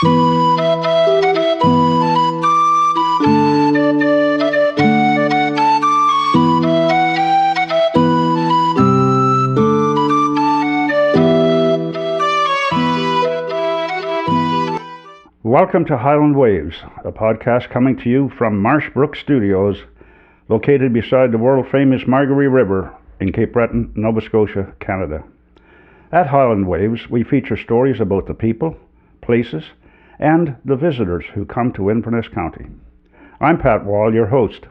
Welcome to Highland Waves, a podcast coming to you from Marshbrook Studios, located beside the world-famous Margaree River in Cape Breton, Nova Scotia, Canada. At Highland Waves, we feature stories about the people, places, and the visitors who come to Inverness County. I'm Pat Wall, your host.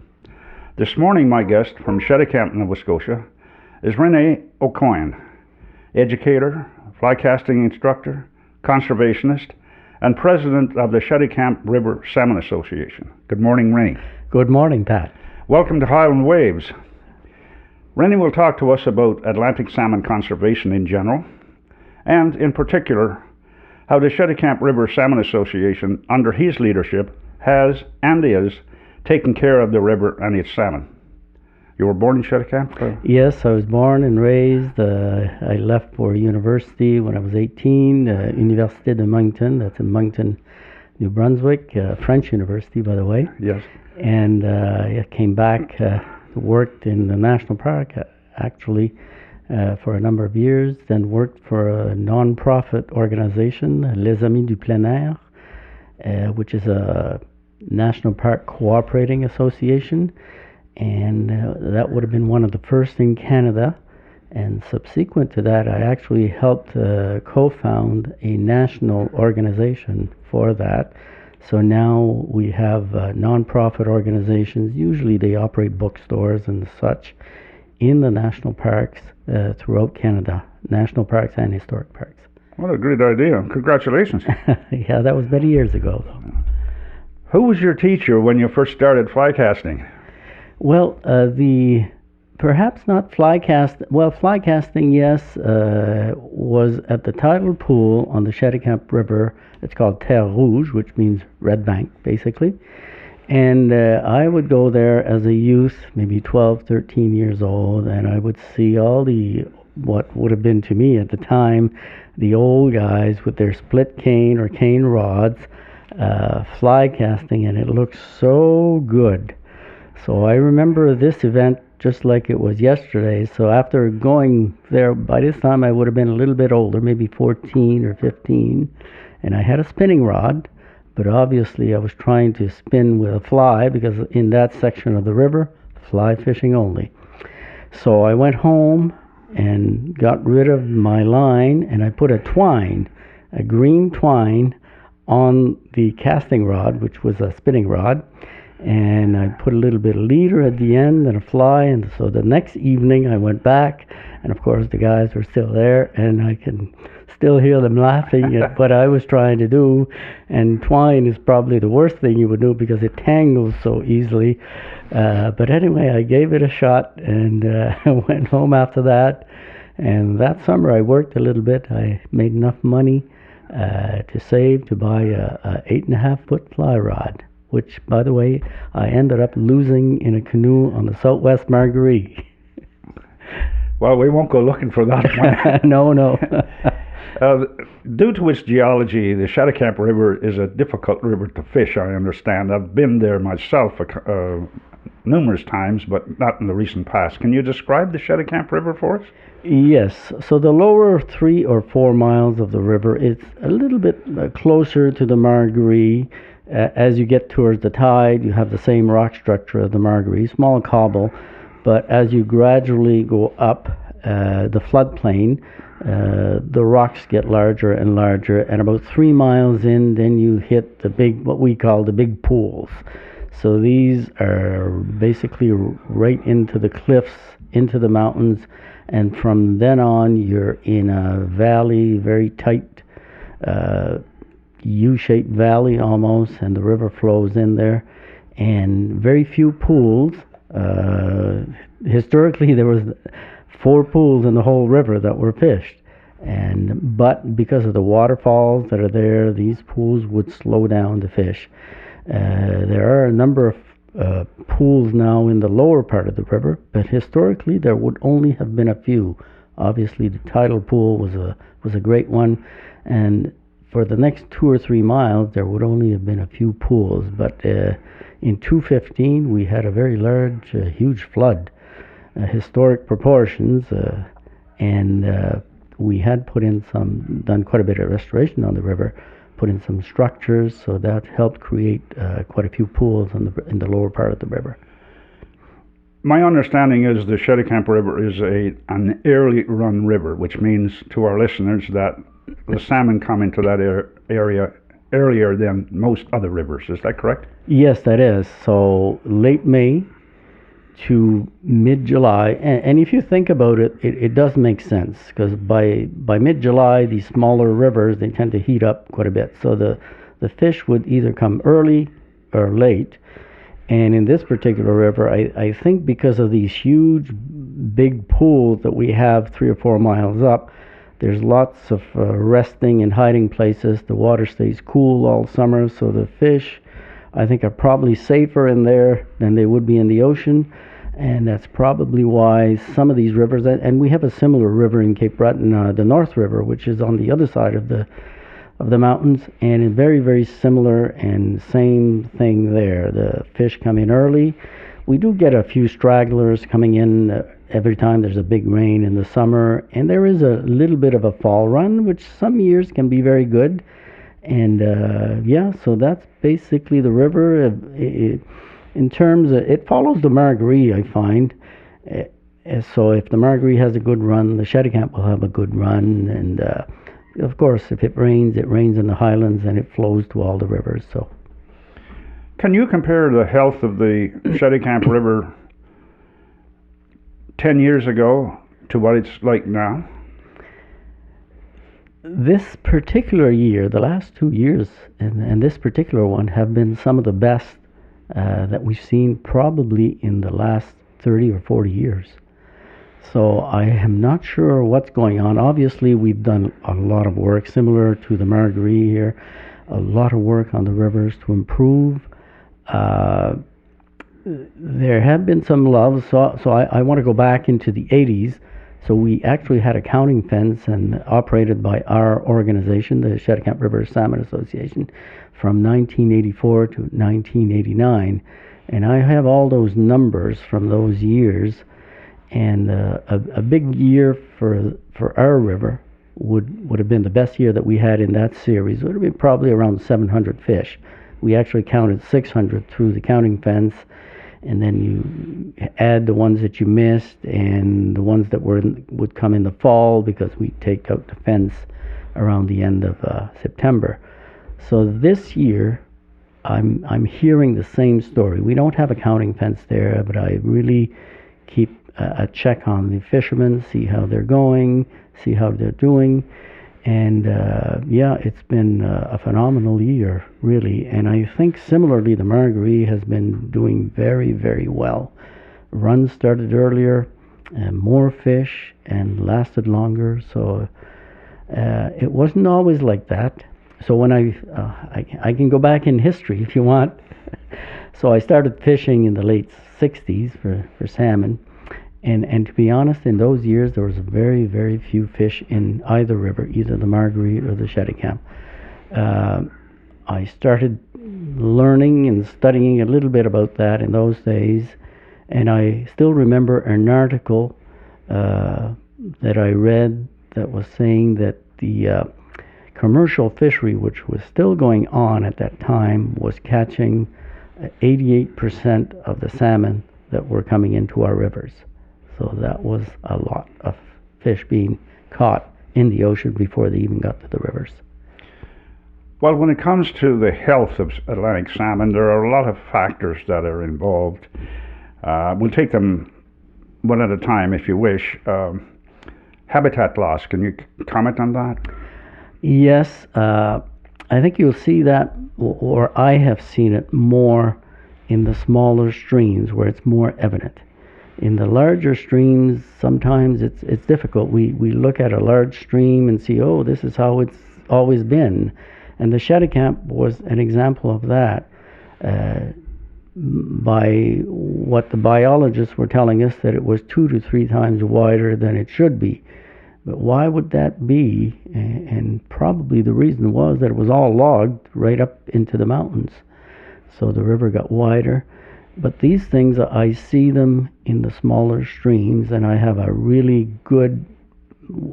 This morning, my guest from Cheticamp, Nova Scotia, is Rene Aucoin, educator, fly casting instructor, conservationist, and president of the Cheticamp River Salmon Association. Good morning, Rene. Good morning, Pat. Welcome to Highland Waves. Rene will talk to us about Atlantic salmon conservation in general, and in particular, how the Cheticamp River Salmon Association, under his leadership, has and is taking care of the river and its salmon. You were born in Cheticamp? Yes, I was born and raised. I left for university when I was 18, Université de Moncton, that's in Moncton, New Brunswick, French university, by the way. Yes. And I came back, worked in the national park, actually, for a number of years, then worked for a non-profit organization, Les Amis du Plein Air, which is a national park cooperating association. And that would have been one of the first in Canada. And subsequent to that, I actually helped co-found a national organization for that. So now we have non-profit organizations. Usually they operate bookstores and such in the national parks throughout Canada, national parks and historic parks. What a great idea. Congratulations. Yeah, that was many years ago. Who was your teacher when you first started fly casting? Well, perhaps not fly casting, yes, was at the tidal pool on the Cheticamp River. It's called Terre Rouge, which means red bank, basically. And I would go there as a youth, maybe 12, 13 years old, and I would see all what would have been to me at the time, the old guys with their split cane or cane rods, fly casting, and it looked so good. So I remember this event just like it was yesterday. So after going there, by this time I would have been a little bit older, maybe 14 or 15, and I had a spinning rod, but obviously I was trying to spin with a fly because in that section of the river, fly fishing only. So I went home and got rid of my line, and I put a green twine, on the casting rod, which was a spinning rod. And I put a little bit of leader at the end and a fly, and so the next evening I went back, and of course the guys were still there, and I can still hear them laughing at what I was trying to do. And twine is probably the worst thing you would do because it tangles so easily. But anyway, I gave it a shot, and I went home after that. And that summer I worked a little bit. I made enough money to save to buy a 8.5-foot fly rod, which, by the way, I ended up losing in a canoe on the southwest Margaree. Well, we won't go looking for that one. No. Due to its geology, the Cheticamp River is a difficult river to fish, I understand. I've been there myself numerous times, but not in the recent past. Can you describe the Cheticamp River for us? Yes. So the lower 3 or 4 miles of the river, it's a little bit closer to the Margaree. As you get towards the tide, you have the same rock structure of the Margaree, small cobble, but as you gradually go up the floodplain, the rocks get larger and larger, and about 3 miles in, then you hit what we call the big pools. So these are basically right into the cliffs, into the mountains, and from then on, you're in a valley, very tight, U-shaped valley almost, and the river flows in there, and very few pools. Historically, there was 4 pools in the whole river that were fished, but because of the waterfalls that are there, these pools would slow down the fish. There are a number of pools now in the lower part of the river, but historically there would only have been a few. Obviously, the tidal pool was a great one, and for the next 2 or 3 miles, there would only have been a few pools. But in 2015, we had a very large, huge flood, historic proportions, and we had done quite a bit of restoration on the river, put in some structures, so that helped create quite a few pools in the lower part of the river. My understanding is the Cheticamp River is an early run river, which means to our listeners that the salmon come into that area earlier than most other rivers. Is that correct? Yes, that is. So late May to mid-July, and if you think about it, it does make sense, because by mid-July, these smaller rivers, they tend to heat up quite a bit. So the fish would either come early or late. And in this particular river, I think because of these huge, big pools that we have 3 or 4 miles up, there's lots of resting and hiding places. The water stays cool all summer, so the fish, I think, are probably safer in there than they would be in the ocean. And that's probably why some of these rivers, and we have a similar river in Cape Breton, the North River, which is on the other side of the mountains, and it's very, very similar, and same thing there. The fish come in early. We do get a few stragglers coming in every time there's a big rain in the summer, and there is a little bit of a fall run, which some years can be very good. And so that's basically the river. In terms of, it follows the Margaree, I find. So if the Margaree has a good run, the Cheticamp will have a good run, and of course, if it rains in the highlands, and it flows to all the rivers. So, can you compare the health of the Cheticamp River 10 years ago to what it's like now? This particular year, the last 2 years, and this particular one, have been some of the best that we've seen probably in the last 30 or 40 years. So I am not sure what's going on. Obviously, we've done a lot of work similar to the Margaree here, a lot of work on the rivers to improve. There have been some loves, so I want to go back into the 80s. So we actually had a counting fence and operated by our organization, the Cheticamp River Salmon Association, from 1984 to 1989. And I have all those numbers from those years. And a big year for our river would have been the best year that we had in that series. It would have been probably around 700 fish. We actually counted 600 through the counting fence, and then you add the ones that you missed and the ones that would come in the fall, because we take out the fence around the end of September. So this year, I'm hearing the same story. We don't have a counting fence there, but I really keep a check on the fishermen, see how they're going, see how they're doing. And it's been a phenomenal year, really. And I think similarly, the Margaree has been doing very, very well. Runs started earlier, and more fish, and lasted longer. So it wasn't always like that. So when I can go back in history if you want. So I started fishing in the late 60s for salmon. And to be honest, in those years, there was very, very few fish in either river, either the Margaree or the Cheticamp. I started learning and studying a little bit about that in those days, and I still remember an article that I read that was saying that the commercial fishery, which was still going on at that time, was catching 88% of the salmon that were coming into our rivers. So that was a lot of fish being caught in the ocean before they even got to the rivers. Well, when it comes to the health of Atlantic salmon, there are a lot of factors that are involved. We'll take them one at a time if you wish. Habitat loss, can you comment on that? Yes, I think you'll see that, or I have seen it more in the smaller streams where it's more evident. In the larger streams, sometimes it's difficult. We look at a large stream and see, oh, this is how it's always been. And the Cheticamp was an example of that. By what the biologists were telling us, that it was 2 to 3 times wider than it should be. But why would that be? And probably the reason was that it was all logged right up into the mountains. So the river got wider. But these things, I see them in the smaller streams, and I have a really good,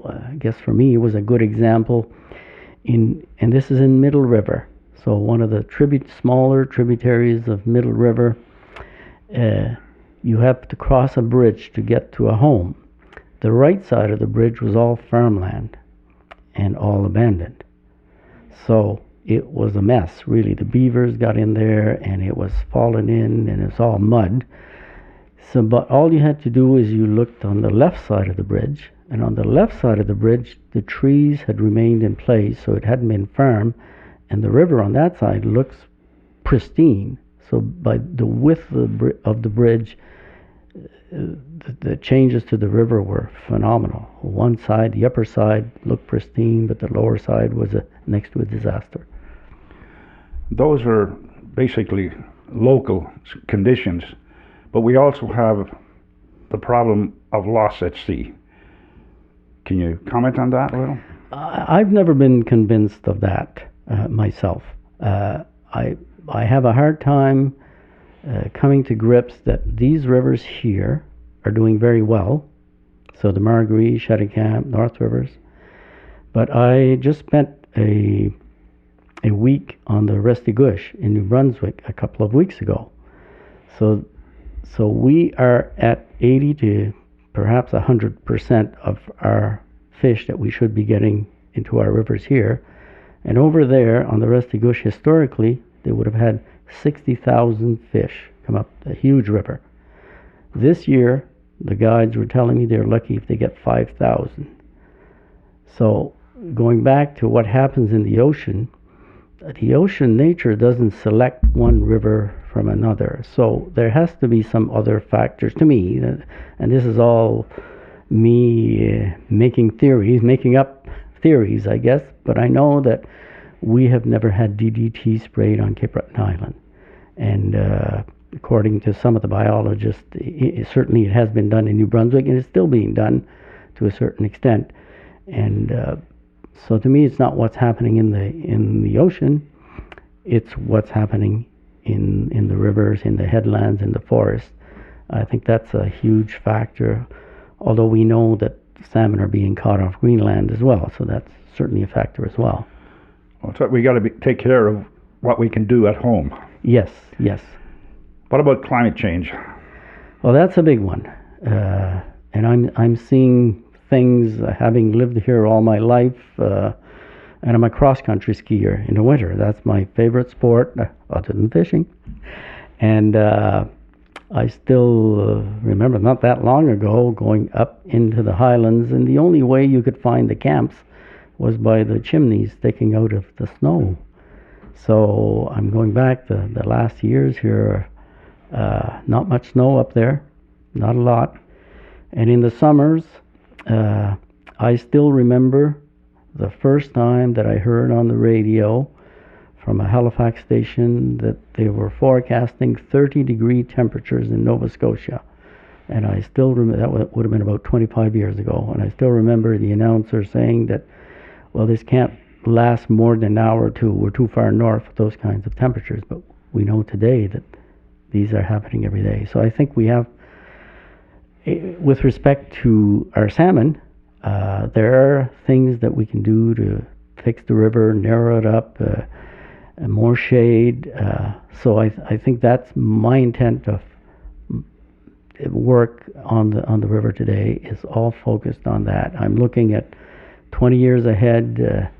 I guess for me, it was a good example and this is in Middle River. So one of the smaller tributaries of Middle River, you have to cross a bridge to get to a home. The right side of the bridge was all farmland and all abandoned. So it was a mess, really. The beavers got in there and it was falling in and it's all mud. So, but all you had to do is you looked on the left side of the bridge, and on the left side of the bridge, the trees had remained in place, so it hadn't been farmed, and the river on that side looks pristine. So by the width of the bridge, the changes to the river were phenomenal. One side, the upper side, looked pristine, but the lower side was next to a disaster. Those are basically local conditions, but we also have the problem of loss at sea. Can you comment on that a little? I've never been convinced of that myself. I have a hard time coming to grips that these rivers here are doing very well. So the Margaree, Cheticamp, North Rivers. But I just spent a week on the Restigouche in New Brunswick a couple of weeks ago. So we are at 80 to perhaps 100% of our fish that we should be getting into our rivers here. And over there on the Restigouche, historically, they would have had 60,000 fish come up, a huge river. This year, the guides were telling me they're lucky if they get 5,000. So going back to what happens in the ocean nature doesn't select one river from another. So there has to be some other factors to me, and this is all me making up theories, I guess, but I know that we have never had DDT sprayed on Cape Breton Island. And according to some of the biologists, certainly it has been done in New Brunswick, and it's still being done to a certain extent. And so to me, it's not what's happening in the ocean, it's what's happening in the rivers, in the headlands, in the forest. I think that's a huge factor, although we know that salmon are being caught off Greenland as well, so that's certainly a factor as well. Well, so we got to take care of what we can do at home. Yes. What about climate change? Well, that's a big one, and I'm seeing things, having lived here all my life, and I'm a cross-country skier in the winter. That's my favorite sport, other than fishing. And I still remember not that long ago going up into the highlands, and the only way you could find the camps was by the chimneys sticking out of the snow. So I'm going back the last years here, not much snow up there, not a lot. And in the summers, I still remember the first time that I heard on the radio from a Halifax station that they were forecasting 30-degree temperatures in Nova Scotia. And I still remember, that would have been about 25 years ago, and I still remember the announcer saying that, well, this can't last more than an hour or two. We're too far north for those kinds of temperatures. But we know today that these are happening every day. So I think we have, with respect to our salmon, there are things that we can do to fix the river, narrow it up, more shade. So I think that's my intent of work on the river today, is all focused on that. I'm looking at 20 years ahead.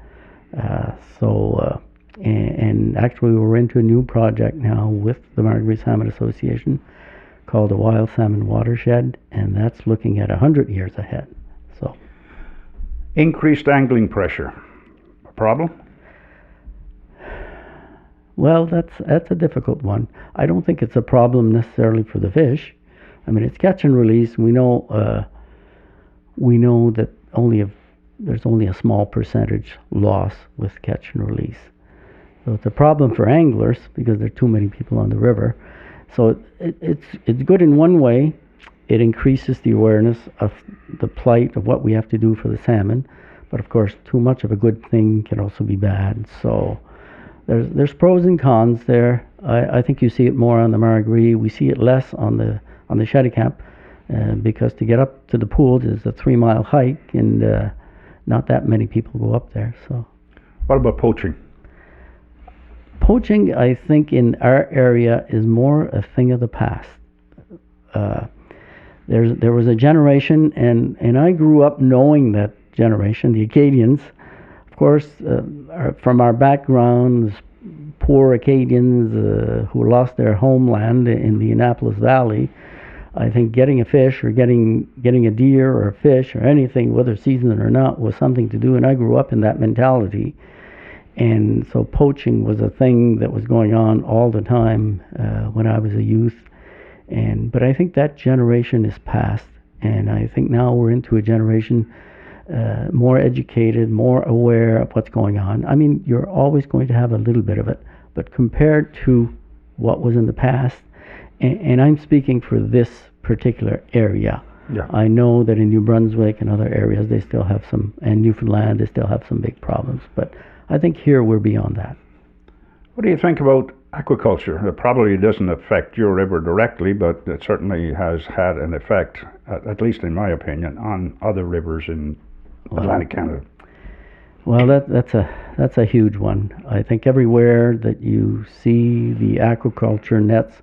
And actually we're into a new project now with the Margaree Salmon Association called the Wild Salmon Watershed, and that's looking at 100 years ahead. So, increased angling pressure, a problem? Well, that's a difficult one. I don't think it's a problem necessarily for the fish. I mean, it's catch and release. We know that there's only a small percentage loss with catch and release. So it's a problem for anglers because there are too many people on the river. So it's good in one way. it increases the awareness of the plight of what we have to do for the salmon. But of course, too much of a good thing can also be bad. So there's pros and cons there. I think you see it more on the Margaree. We see it less on the Cheticamp, because to get up to the pools is a 3-mile hike, and not that many people go up there. So, what about poaching? Poaching, I think, in our area is more a thing of the past. There was a generation, and I grew up knowing that generation, the Acadians. Of course, from our backgrounds, poor Acadians who lost their homeland in the Annapolis Valley. I think getting a fish or getting a deer or a fish or anything, whether seasoned or not, was something to do, and I grew up in that mentality. And so poaching was a thing that was going on all the time when I was a youth. But I think that generation is past, and I think now we're into a generation more educated, more aware of what's going on. I mean, you're always going to have a little bit of it, but compared to what was in the past, and I'm speaking for this particular area. Yeah. I know that in New Brunswick and other areas they still have some, and Newfoundland they still have some big problems, but I think here we're beyond that. What do you think about aquaculture? It probably doesn't affect your river directly, but it certainly has had an effect, at least in my opinion, on other rivers in Atlantic Canada. Well, that's a huge one. I think everywhere that you see the aquaculture nets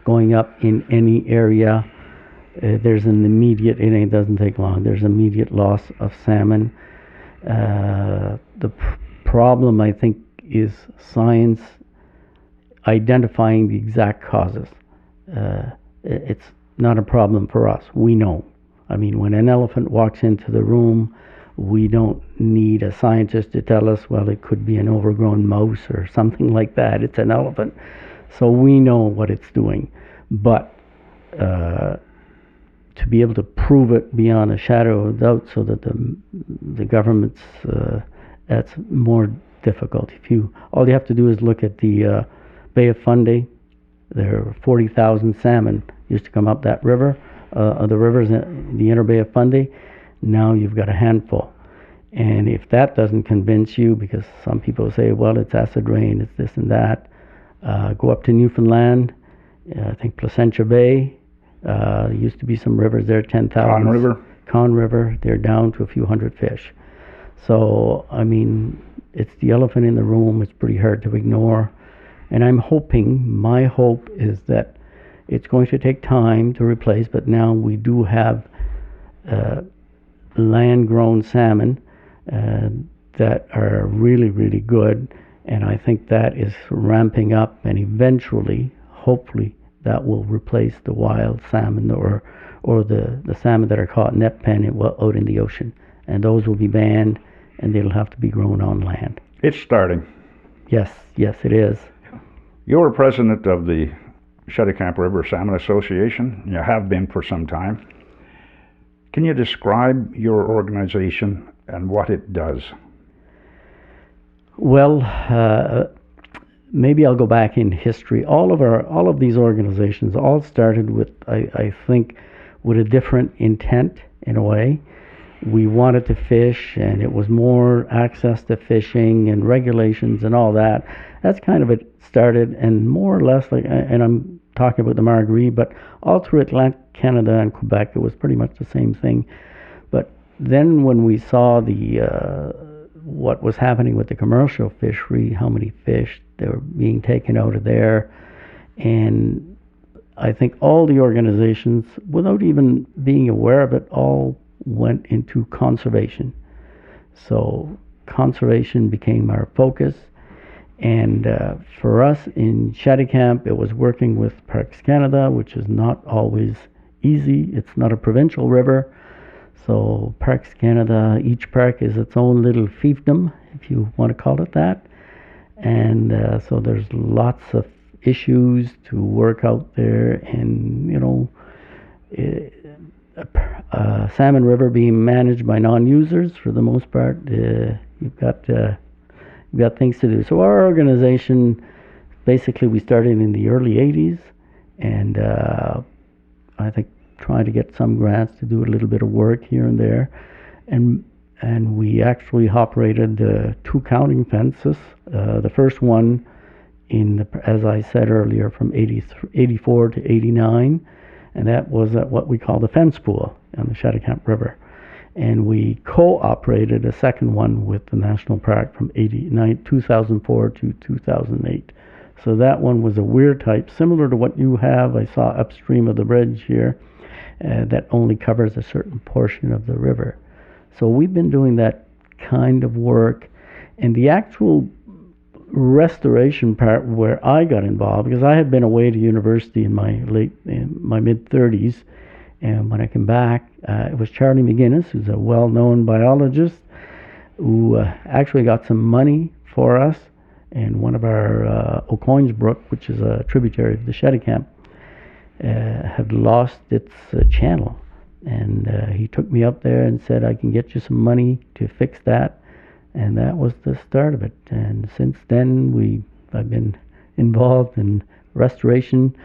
going up in any area, there's an immediate, it doesn't take long, there's immediate loss of salmon. The problem, I think, is science identifying the exact causes. It's not a problem for us. We know. I mean, when an elephant walks into the room, we don't need a scientist to tell us, well, it could be an overgrown mouse or something like that. It's an elephant. So we know what it's doing. But to be able to prove it beyond a shadow of doubt, so that the government's, that's more difficult. All you have to do is look at the Bay of Fundy. There are 40,000 salmon used to come up that river, the rivers in the inner Bay of Fundy. Now you've got a handful. And if that doesn't convince you, because some people say, well, it's acid rain, it's this and that, go up to Newfoundland. I think Placentia Bay. There used to be some rivers there, 10,000. Conn River. Conn River. They're down to a few hundred fish. So, I mean, it's the elephant in the room. It's pretty hard to ignore. And I'm hoping, my hope is that it's going to take time to replace, but now we do have land-grown salmon that are really, really good. And I think that is ramping up, and eventually, hopefully, that will replace the wild salmon or the salmon that are caught net pen out in the ocean. And those will be banned, and they'll have to be grown on land. It's starting. Yes, it is. You're president of the Cheticamp River Salmon Association. You have been for some time. Can you describe your organization and what it does? Well, maybe I'll go back in history. All of these organizations all started with, I think, with a different intent in a way. We wanted to fish, and it was more access to fishing and regulations and all that. That's kind of it started, and more or less, like, and I'm talking about the Margaree, but all through Atlantic Canada and Quebec, it was pretty much the same thing. But then when we saw what was happening with the commercial fishery, how many fish that were being taken out of there, and I think all the organizations, without even being aware of it, all went into conservation. So conservation became our focus, and for us in Cheticamp, it was working with Parks Canada, which is not always easy. It's not a provincial river. So Parks Canada, each park is its own little fiefdom, if you want to call it that. And so there's lots of issues to work out there, and Salmon River being managed by non-users for the most part, you've got things to do. So our organization, basically, we started in the early 80s, and I think trying to get some grants to do a little bit of work here and there, and we actually operated 2 counting fences. The first one as I said earlier, from 84 to 89, and that was at what we call the fence pool on the Cheticamp River. And we co-operated a second one with the National Park from 2004 to 2008. So that one was a weir type, similar to what you have. I saw upstream of the bridge here, that only covers a certain portion of the river. So we've been doing that kind of work, and the actual restoration part where I got involved, because I had been away to university in my mid-30s, and when I came back, it was Charlie McGuinness, who's a well-known biologist, who actually got some money for us, and one of our Aucoin's Brook, which is a tributary of the Cheticamp, had lost its channel, and he took me up there and said, I can get you some money to fix that. And that was the start of it. And since then, I've been involved in restoration.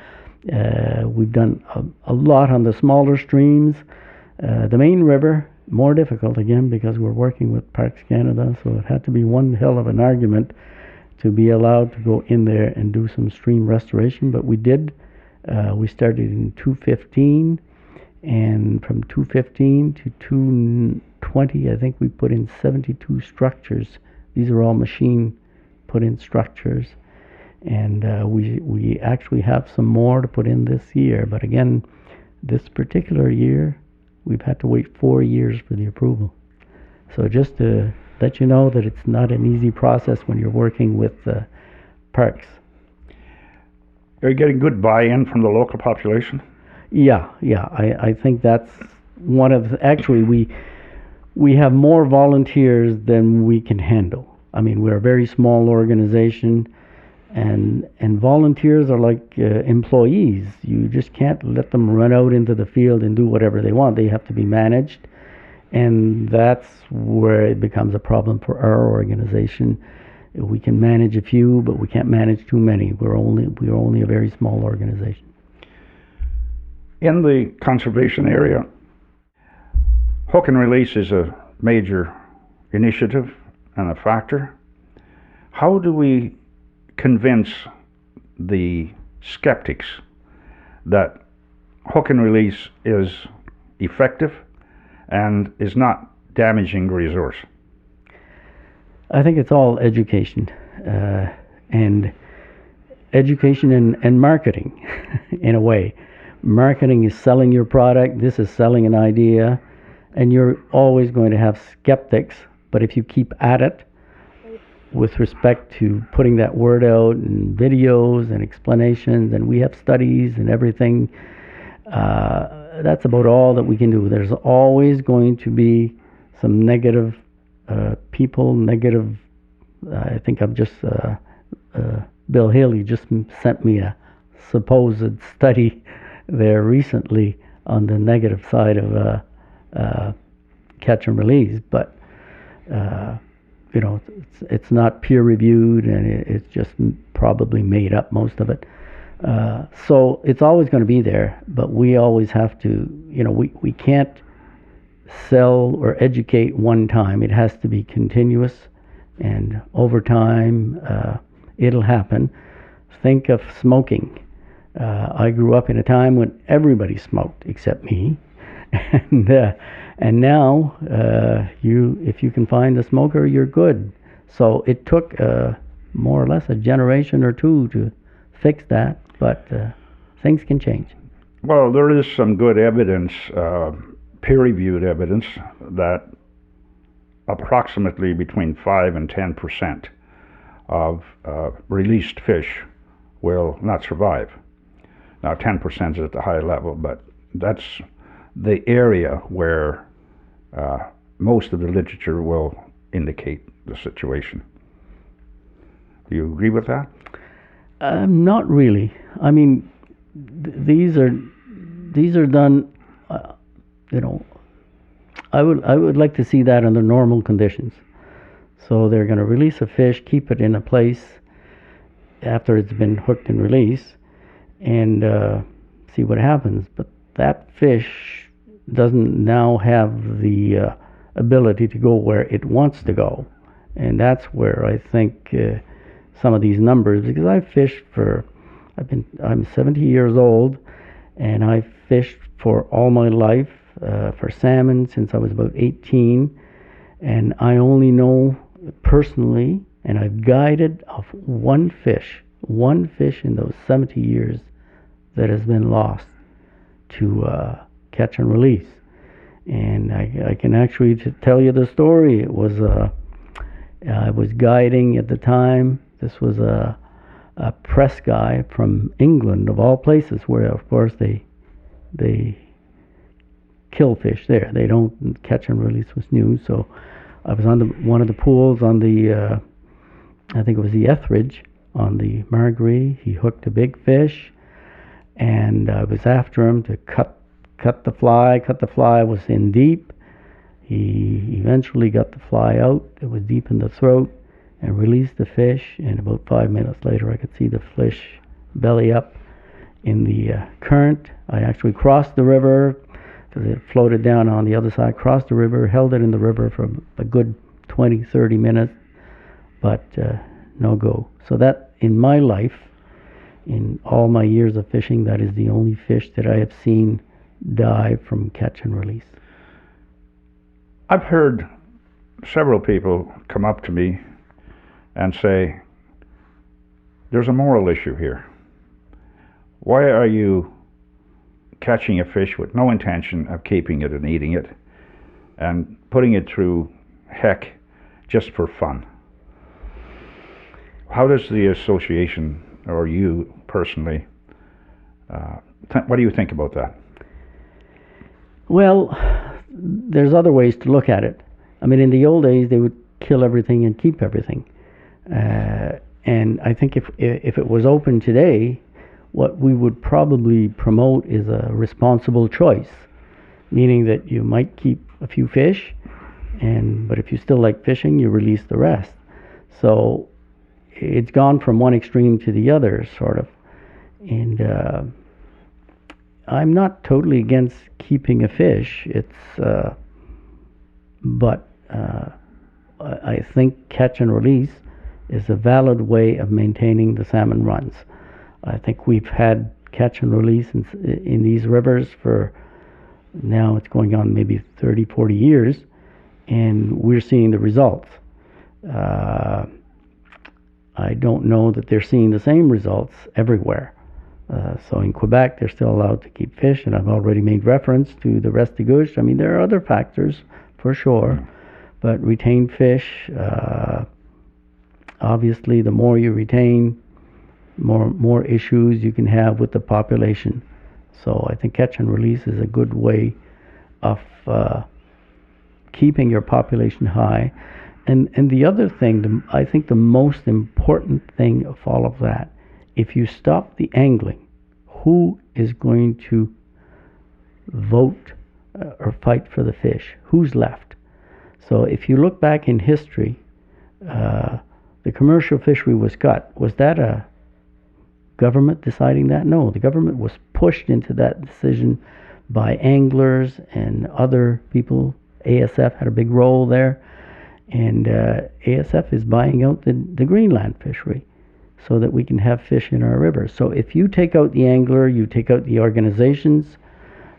We've done a lot on the smaller streams. The main river, more difficult again, because we're working with Parks Canada, so it had to be one hell of an argument to be allowed to go in there and do some stream restoration. But we did. We started in 2015, and from 2015 to 2020, I think we put in 72 structures. These are all machine put in structures, and we actually have some more to put in this year. But again, this particular year, we've had to wait 4 years for the approval. So just to let you know that it's not an easy process when you're working with parks. Are you getting good buy-in from the local population? Yeah. I think that's one of actually we have more volunteers than we can handle. I mean, we're a very small organization, and volunteers are like employees. You just can't let them run out into the field and do whatever they want. They have to be managed, and that's where it becomes a problem for our organization. We can manage a few, but we can't manage too many. We're only a very small organization. In the conservation area, hook and release is a major initiative and a factor. How do we convince the skeptics that hook and release is effective and is not damaging the resource? I think it's all education, and education and marketing in a way. Marketing is selling your product, this is selling an idea, and you're always going to have skeptics, but if you keep at it with respect to putting that word out and videos and explanations, and we have studies and everything, that's about all that we can do. There's always going to be some negative people, negative, I think I've just, Bill Haley just sent me a supposed study there recently on the negative side of catch and release, but it's not peer reviewed, and it's just probably made up, most of it. So it's always going to be there, but we always have to, we can't sell or educate one time. It has to be continuous, and over time it'll happen. Think of smoking. I grew up in a time when everybody smoked except me, and now if you can find a smoker, you're good. So it took more or less a generation or two to fix that, but things can change. Well, there is some good evidence, peer-reviewed evidence, that approximately between 5 and 10% of released fish will not survive. Now, 10% is at the high level, but that's the area where most of the literature will indicate the situation. Do you agree with that? Not really. I mean, these are done. I would like to see that under normal conditions. So they're going to release a fish, keep it in a place after it's been hooked and released, and see what happens. But that fish doesn't now have the ability to go where it wants to go. And that's where I think some of these numbers, because I'm 70 years old, and I fished for all my life for salmon since I was about 18, and I only know personally, and I've guided of one fish in those 70 years that has been lost to catch and release. And I can actually tell you the story. It was I was guiding at the time. This was a press guy from England, of all places, where of course they kill fish there. They don't catch and release with new. So I was on one of the pools on the I think it was the Etheridge on the Margaree. He hooked a big fish, and I was after him to cut the fly. The fly was in deep. He eventually got the fly out. It was deep in the throat, and released the fish. And about 5 minutes later, I could see the fish belly up in the current. I actually crossed the river because it floated down on the other side. Crossed the river, held it in the river for a good 20-30 minutes, but no go. So that, in my life, in all my years of fishing, that is the only fish that I have seen die from catch and release. I've heard several people come up to me and say, there's a moral issue here. Why are you catching a fish with no intention of keeping it and eating it and putting it through heck just for fun? How does the association, or you personally, what do you think about that? Well, there's other ways to look at it. I mean, in the old days, they would kill everything and keep everything. And I think if it was open today, what we would probably promote is a responsible choice, meaning that you might keep a few fish, but if you still like fishing, you release the rest. So it's gone from one extreme to the other, sort of. And I'm not totally against keeping a fish. But I think catch and release is a valid way of maintaining the salmon runs. I think we've had catch and release in these rivers for now, it's going on maybe 30, 40 years, and we're seeing the results. I don't know that they're seeing the same results everywhere. So in Quebec, they're still allowed to keep fish, and I've already made reference to the restigouche. I mean, there are other factors for sure, but retained fish, obviously, the more you retain, more issues you can have with the population. So I think catch and release is a good way of keeping your population high. And the other thing, I think the most important thing of all of that, if you stop the angling, who is going to vote or fight for the fish? Who's left? So if you look back in history, the commercial fishery was cut. Was that a government deciding that? No, the government was pushed into that decision by anglers and other people. ASF had a big role there. And ASF is buying out the Greenland fishery so that we can have fish in our rivers. So if you take out the angler, you take out the organizations,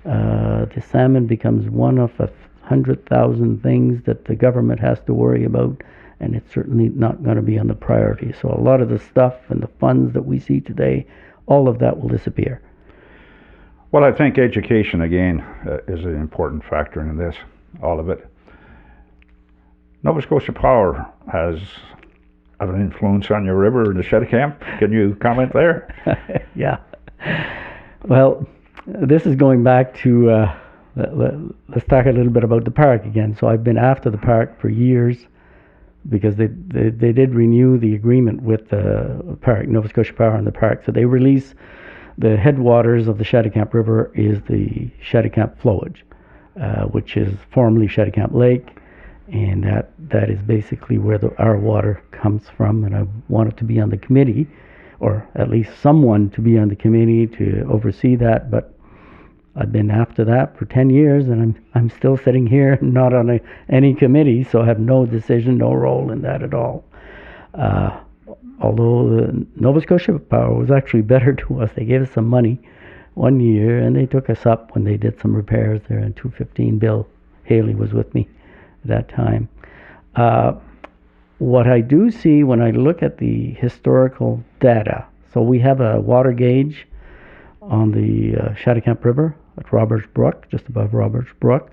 the salmon becomes one of 100,000 things that the government has to worry about, and it's certainly not going to be on the priority. So a lot of the stuff and the funds that we see today, all of that will disappear. Well, I think education, again, is an important factor in this, all of it. Nova Scotia Power has an influence on your river, the Cheticamp. Can you comment there? Yeah. Well, this is going back to, let's talk a little bit about the park again. So I've been after the park for years because they did renew the agreement with the park, Nova Scotia Power and the park. So they release the headwaters of the Cheticamp River is the Cheticamp flowage, which is formerly Cheticamp Lake. And that is basically where our water comes from. And I wanted to be on the committee, or at least someone to be on the committee to oversee that. But I've been after that for 10 years, and I'm still sitting here, not on any committee, so I have no decision, no role in that at all. Although Nova Scotia Power was actually better to us. They gave us some money one year, and they took us up when they did some repairs there in 215. Bill Haley was with me at that time. What I do see when I look at the historical data, so we have a water gauge on the Cheticamp River at Roberts Brook, just above Roberts Brook.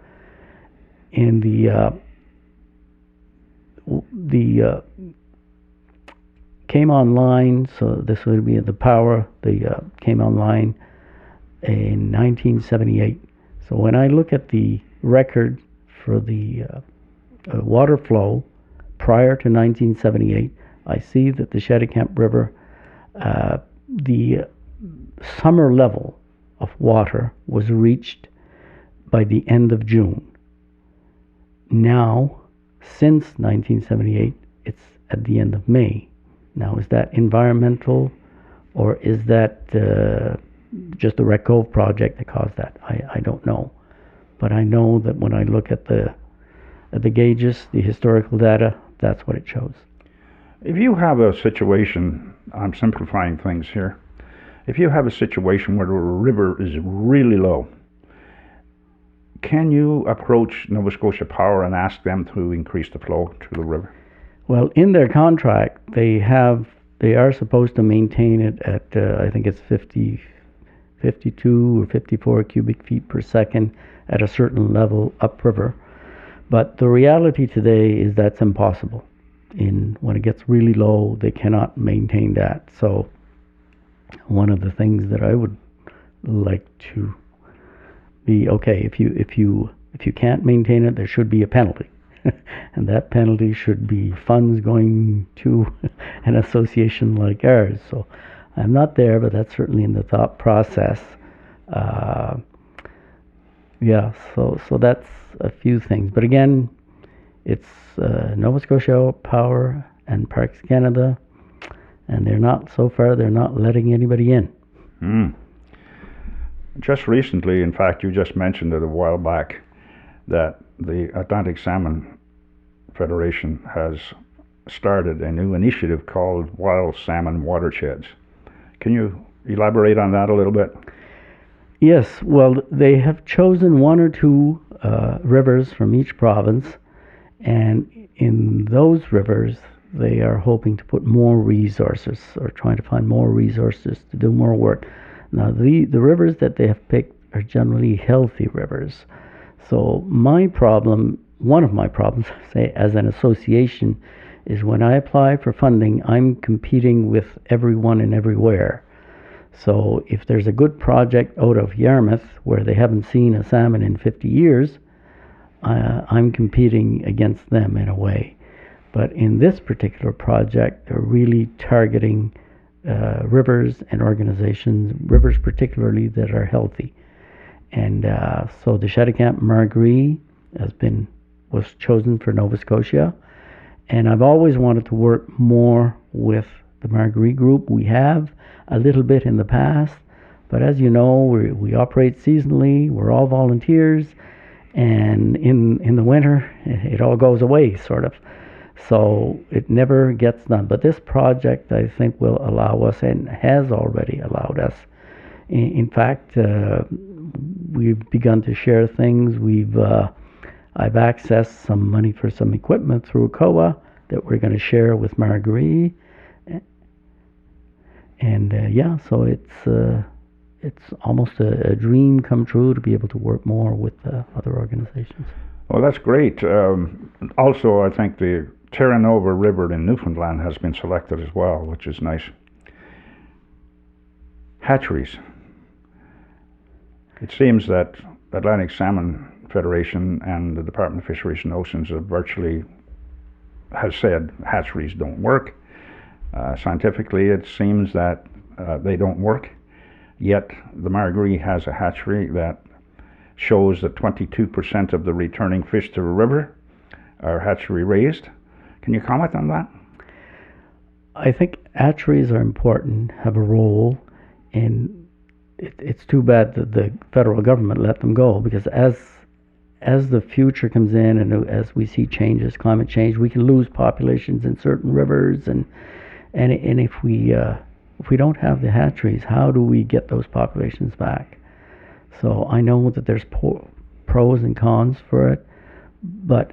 And the came online, so this would be the power, came online in 1978. So when I look at the record for the water flow prior to 1978, I see that the Cheticamp River, the summer level of water was reached by the end of June. Now, since 1978, it's at the end of May. Now, is that environmental, or is that just the Wreck Cove project that caused that? I don't know. But I know that when I look at the gauges, the historical data, that's what it shows. If you have a situation, I'm simplifying things here, if you have a situation where the river is really low, can you approach Nova Scotia Power and ask them to increase the flow to the river? Well, in their contract, they are supposed to maintain it at, I think it's 52 or 54 cubic feet per second at a certain level upriver. But the reality today is that's impossible. When it gets really low, they cannot maintain that. So one of the things that I would like to be, okay, if you can't maintain it, there should be a penalty. And that penalty should be funds going to an association like ours. So I'm not there, but that's certainly in the thought process. Yeah, so that's a few things. But again, it's Nova Scotia Power and Parks Canada, and they're not letting anybody in. Just recently, in fact, you just mentioned it a while back, that the Atlantic Salmon Federation has started a new initiative called Wild Salmon Watersheds. Can you elaborate on that a little bit? Yes, well, they have chosen one or two rivers from each province, and in those rivers they are hoping to put more resources, or trying to find more resources to do more work. Now, the rivers that they have picked are generally healthy rivers. So one of my problems, say, as an association, is when I apply for funding, I'm competing with everyone and everywhere. So if there's a good project out of Yarmouth where they haven't seen a salmon in 50 years, I'm competing against them in a way. But in this particular project, they're really targeting rivers and organizations, rivers particularly that are healthy. And so the Cheticamp Margaree was chosen for Nova Scotia. And I've always wanted to work more with the Margaree group. We have a little bit in the past, but as you know, we operate seasonally. We're all volunteers, and in the winter, it all goes away, sort of. So it never gets done. But this project, I think, will allow us, and has already allowed us. In fact, we've begun to share things. I've accessed some money for some equipment through COA that we're going to share with Margaree. And so it's almost a dream come true to be able to work more with other organizations. Well, that's great. Also, I think the Terranova River in Newfoundland has been selected as well, which is nice. Hatcheries. It seems that Atlantic Salmon Federation and the Department of Fisheries and Oceans has said hatcheries don't work. Scientifically, it seems that they don't work. Yet the Margaree has a hatchery that shows that 22% of the returning fish to the river are hatchery raised. Can you comment on that? I think hatcheries are important, have a role, and it's too bad that the federal government let them go, because as the future comes in and as we see changes, climate change, we can lose populations in certain rivers, and if we don't have the hatcheries, how do we get those populations back? So I know that there's pros and cons for it, but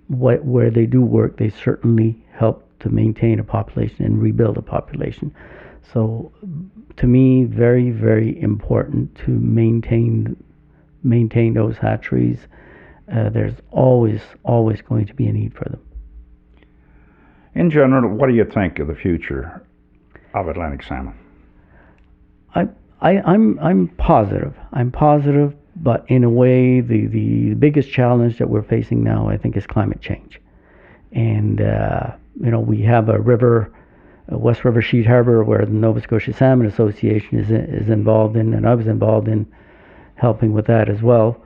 where they do work, they certainly help to maintain a population and rebuild a population. So to me, very, very important to maintain those hatcheries. There's always going to be a need for them. In general, what do you think of the future of Atlantic salmon? I'm positive. I'm positive, but in a way, the biggest challenge that we're facing now, I think, is climate change. And we have a river, West River Sheet Harbor, where the Nova Scotia Salmon Association is involved in, and I was involved in helping with that as well,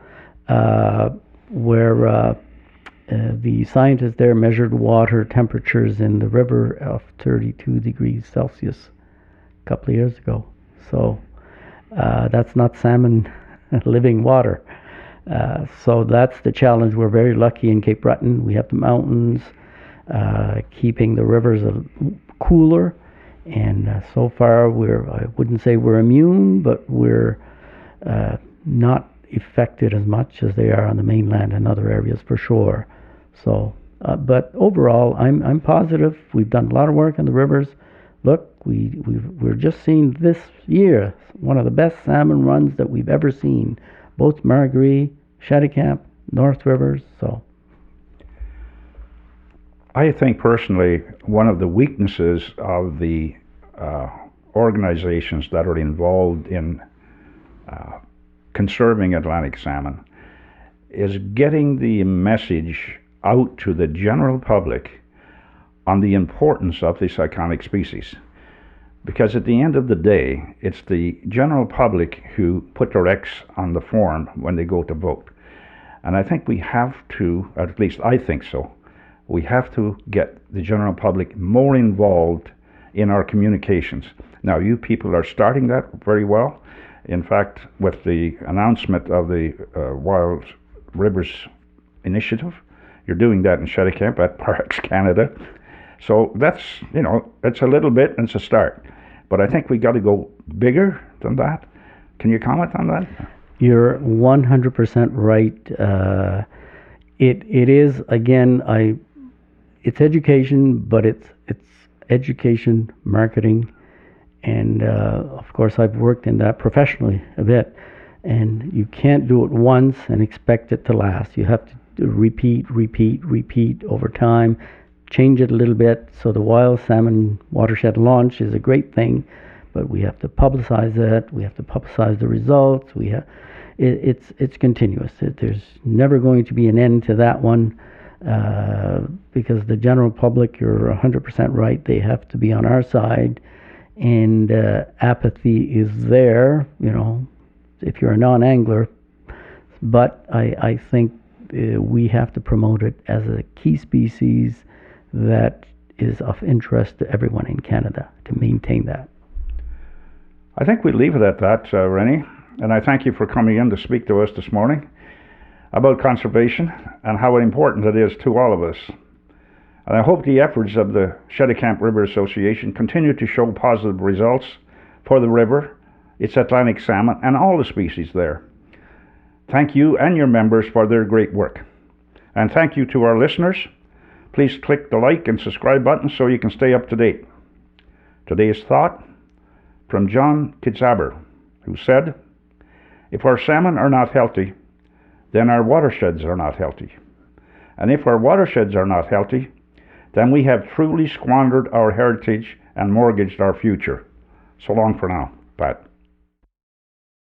where the scientists there measured water temperatures in the river of 32 degrees Celsius a couple of years ago. So that's not salmon living water. So that's the challenge. We're very lucky in Cape Breton. We have the mountains, keeping the rivers cooler, and so far I wouldn't say we're immune, but we're not affected as much as they are on the mainland and other areas for sure. So, but overall, I'm positive. We've done a lot of work on the rivers. Look, we're just seeing this year one of the best salmon runs that we've ever seen, both Margaree, Cheticamp, North Rivers. So I think personally one of the weaknesses of the organizations that are involved in conserving Atlantic salmon is getting the message out to the general public on the importance of this iconic species. Because at the end of the day, it's the general public who put their X on the form when they go to vote. And I think we have to, at least I think so, we have to get the general public more involved in our communications. Now, you people are starting that very well. In fact, with the announcement of the Wild Rivers Initiative, you're doing that in Cheticamp at Parks Canada. So that's, it's a little bit, and it's a start. But I think we got to go bigger than that. Can you comment on that? You're 100% right. It is, again, it's education, but it's education, marketing, and of course I've worked in that professionally a bit. And you can't do it once and expect it to last. You have to repeat over time. Change it a little bit. So the Wild Salmon Watershed launch is a great thing, but we have to publicize it. We have to publicize the results. It's continuous. There's never going to be an end to that one, because the general public, you're 100% right. They have to be on our side, and apathy is there. If you're a non-angler, but I think we have to promote it as a key species that is of interest to everyone in Canada, to maintain that. I think we leave it at that, Rene, and I thank you for coming in to speak to us this morning about conservation and how important it is to all of us. And I hope the efforts of the Cheticamp River Association continue to show positive results for the river, its Atlantic salmon, and all the species there. Thank you and your members for their great work. And thank you to our listeners. Please click the like and subscribe button so you can stay up to date. Today's thought from John Kitzaber, who said, "If our salmon are not healthy, then our watersheds are not healthy. And if our watersheds are not healthy, then we have truly squandered our heritage and mortgaged our future." So long for now, Pat.